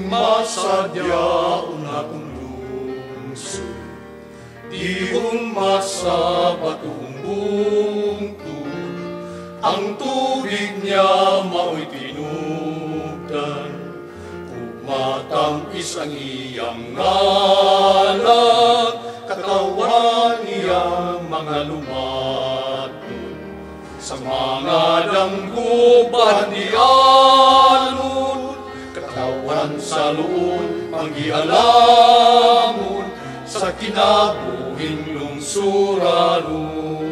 masadya una kong lungsod, di umasa batong bungtod, ang tubig niya mao'y tinugdan, matamis ang iyang ngalan, katawan niya mga lumatod, sa mga dangguban ni alon, katawan sa loob panggialamon, sa kinabuhing lungsuranon.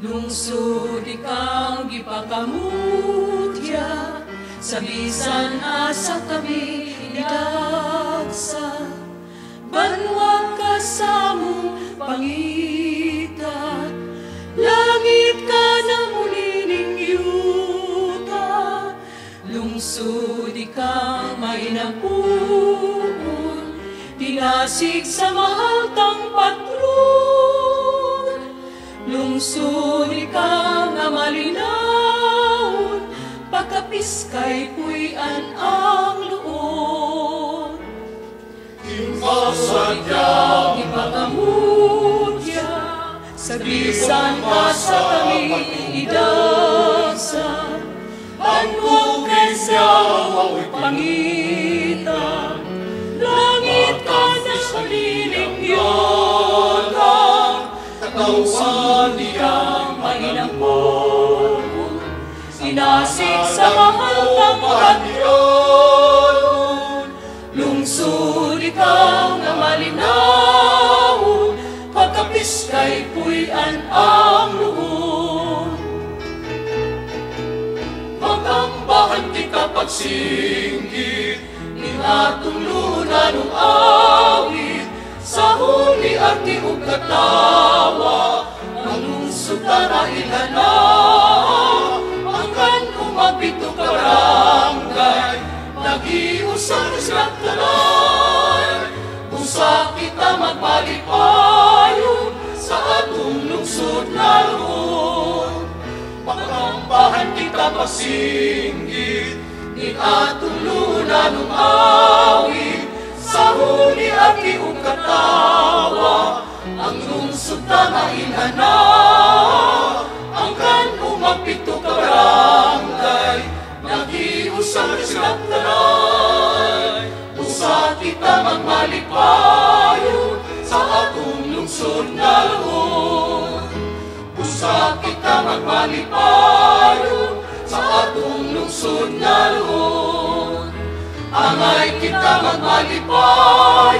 Lungsod ikang gipakamutya, sa bisan asa kami idagsa, banwag ka sa mong pangita, langit ka na mulining yuta. Lungsod ikang mainapuon, tinasig sa mahaltang patron. Lungsod ikang malinaw, pagkapiskay puy-an ang luon. Masadya ipakamutya, sa bisan asa kami idagsa, tubig niya mao'y pangita, langit ka na mulining yuta. katawan niya Mainampon, sinasig sa mahaltang patron. Lungsod ikaw na malinaw, pagkapiskay puy-an ang luon. Magambahan kita pagsinggit, Ning atong lunan ng awit, sa huli ati ug katawa, ang lungsod na ilana, angkan umabito ka barangay, nagiusang silang tanan. Usa kita magmalipayon sa atong lungsod na luon. Magambahan kita pasinggit, ning atong lunan ng awit, sa huli ati ug katawa, ang lungsod na ilana, angkan umapito ka barangay, nagiusang silang tanan. Usa kita magmalipayon sa atong lungsod na luon. Usa kita magmalipayon sa atong lungsod na luon. Angay kita magmalipayon